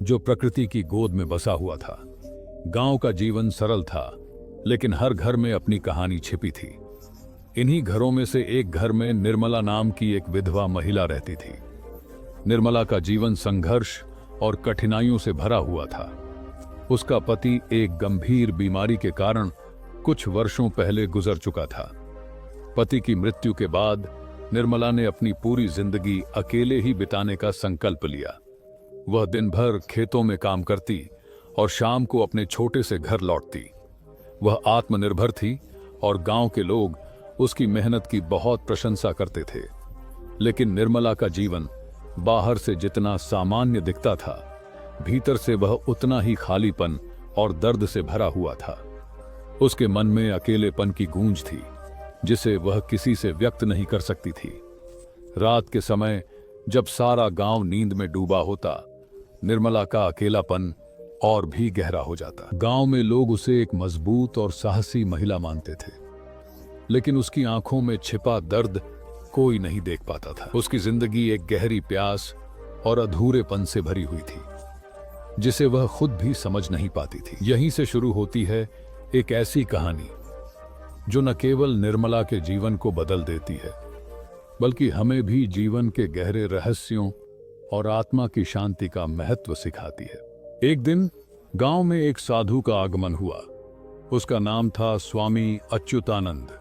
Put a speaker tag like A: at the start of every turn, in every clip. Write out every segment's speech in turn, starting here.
A: जो प्रकृति की गोद में बसा हुआ था। गांव का जीवन सरल था, लेकिन हर घर में अपनी कहानी छिपी थी। इन्हीं घरों में से एक घर में निर्मला नाम की एक विधवा महिला रहती थी। निर्मला का जीवन संघर्ष और कठिनाइयों से भरा हुआ था। उसका पति एक गंभीर बीमारी के कारण कुछ वर्षों पहले गुजर चुका था। पति की मृत्यु के बाद निर्मला ने अपनी पूरी जिंदगी अकेले ही बिताने का संकल्प लिया। वह दिन भर खेतों में काम करती और शाम को अपने छोटे से घर लौटती। वह आत्मनिर्भर थी और गांव के लोग उसकी मेहनत की बहुत प्रशंसा करते थे। लेकिन निर्मला का जीवन बाहर से जितना सामान्य दिखता था, भीतर से वह उतना ही खालीपन और दर्द से भरा हुआ था। उसके मन में अकेलेपन की गूंज थी, जिसे वह किसी से व्यक्त नहीं कर सकती थी। रात के समय जब सारा गांव नींद में डूबा होता, निर्मला का अकेलापन और भी गहरा हो जाता। गांव में लोग उसे एक मजबूत और साहसी महिला मानते थे, लेकिन उसकी आंखों में छिपा दर्द कोई नहीं देख पाता था। उसकी जिंदगी एक गहरी प्यास और अधूरेपन से भरी हुई थी, जिसे वह खुद भी समझ नहीं पाती थी। यहीं से शुरू होती है एक ऐसी कहानी जो न केवल निर्मला के जीवन को बदल देती है, बल्कि हमें भी जीवन के गहरे रहस्यों और आत्मा की शांति का महत्व सिखाती है। एक दिन गांव में एक साधु का आगमन हुआ। उसका नाम था स्वामी अच्युतानंद।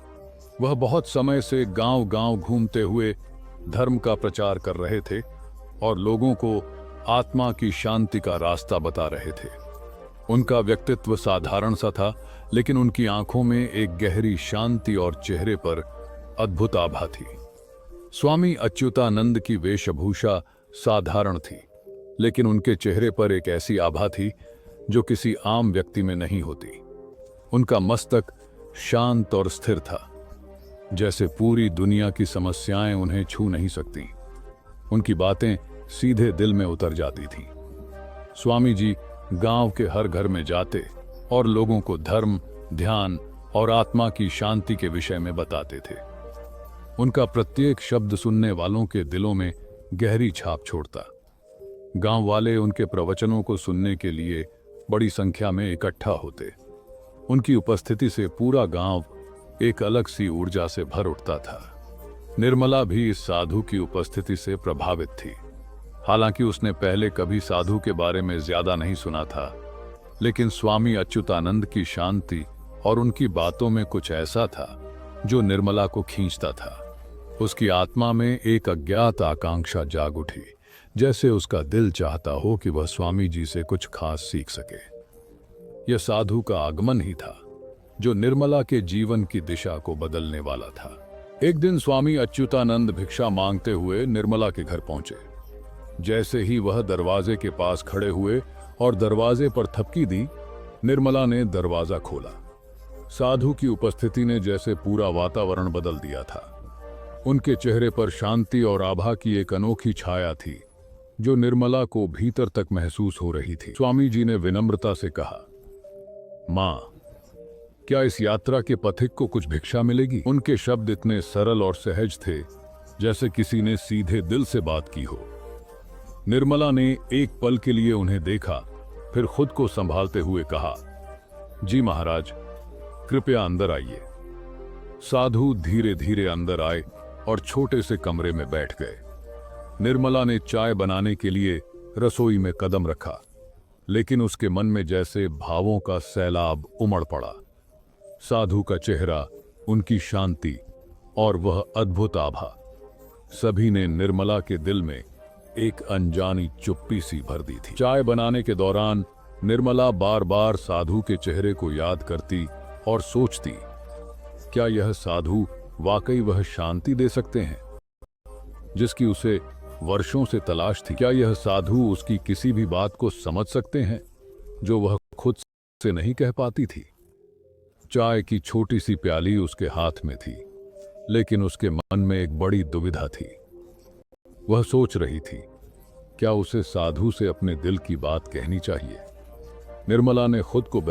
A: वह बहुत समय से गांव-गांव घूमते हुए धर्म का प्रचार कर रहे थे और लोगों को आत्मा की शांति का रास्ता बता रहे थे। उनका व्यक्तित्व साधारण सा था, लेकिन उनकी आंखों में एक गहरी शांति और चेहरे पर अद्भुत आभा थी। स्वामी अच्युतानंद की वेशभूषा साधारण थी, लेकिन उनके चेहरे पर एक ऐसी आभा थी जो किसी आम व्यक्ति में नहीं होती। उनका मस्तक शांत और स्थिर था, जैसे पूरी दुनिया की समस्याएं उन्हें छू नहीं सकती। उनकी बातें सीधे दिल में उतर जाती थीं। स्वामी जी गांव के हर घर में जाते और लोगों को धर्म, ध्यान और आत्मा की शांति के विषय में बताते थे। उनका प्रत्येक शब्द सुनने वालों के दिलों में गहरी छाप छोड़ता। गांव वाले उनके प्रवचनों को सुनने के लिए बड़ी संख्या में इकट्ठा होते। उनकी उपस्थिति से पूरा गांव एक अलग सी ऊर्जा से भर उठता था। निर्मला भी इस साधु की उपस्थिति से प्रभावित थी। हालांकि उसने पहले कभी साधु के बारे में ज्यादा नहीं सुना था, लेकिन स्वामी अच्युतानंद की शांति और उनकी बातों में कुछ ऐसा था जो निर्मला को खींचता था। उसकी आत्मा में एक अज्ञात आकांक्षा जाग उठी, जैसे उसका दिल चाहता हो कि वह स्वामी जी से कुछ खास सीख सके। यह साधु का आगमन ही था जो निर्मला के जीवन की दिशा को बदलने वाला था। एक दिन स्वामी अच्युतानंद भिक्षा मांगते हुए निर्मला के घर पहुंचे। जैसे ही वह दरवाजे के पास खड़े हुए और दरवाजे पर थपकी दी, निर्मला ने दरवाजा खोला। साधु की उपस्थिति ने जैसे पूरा वातावरण बदल दिया था। उनके चेहरे पर शांति और आभा की एक अनोखी छाया थी, जो निर्मला को भीतर तक महसूस हो रही थी। स्वामी जी ने विनम्रता से कहा, मां, क्या इस यात्रा के पथिक को कुछ भिक्षा मिलेगी? उनके शब्द इतने सरल और सहज थे, जैसे किसी ने सीधे दिल से बात की हो। निर्मला ने एक पल के लिए उन्हें देखा, फिर खुद को संभालते हुए कहा, जी महाराज, कृपया अंदर आइए। साधु धीरे धीरे अंदर आए और छोटे से कमरे में बैठ गए। निर्मला ने चाय बनाने के लिए रसोई में कदम रखा, लेकिन उसके मन में जैसे भावों का सैलाब उमड़ पड़ा। साधु का चेहरा, उनकी शांति और वह अद्भुत आभा, सभी ने निर्मला के दिल में एक अनजानी चुप्पी सी भर दी थी। चाय बनाने के दौरान निर्मला बार बार साधु के चेहरे को याद करती और सोचती, क्या यह साधु वाकई वह शांति दे सकते हैं जिसकी उसे वर्षों से तलाश थी? क्या यह साधु उसकी किसी भी बात को समझ सकते हैं जो वह खुद से नहीं कह पाती थी? चाय की छोटी सी प्याली उसके हाथ में थी, लेकिन उसके मन में एक बड़ी दुविधा थी। वह सोच रही थी, क्या उसे साधु से अपने दिल की बात कहनी चाहिए? निर्मला ने खुद को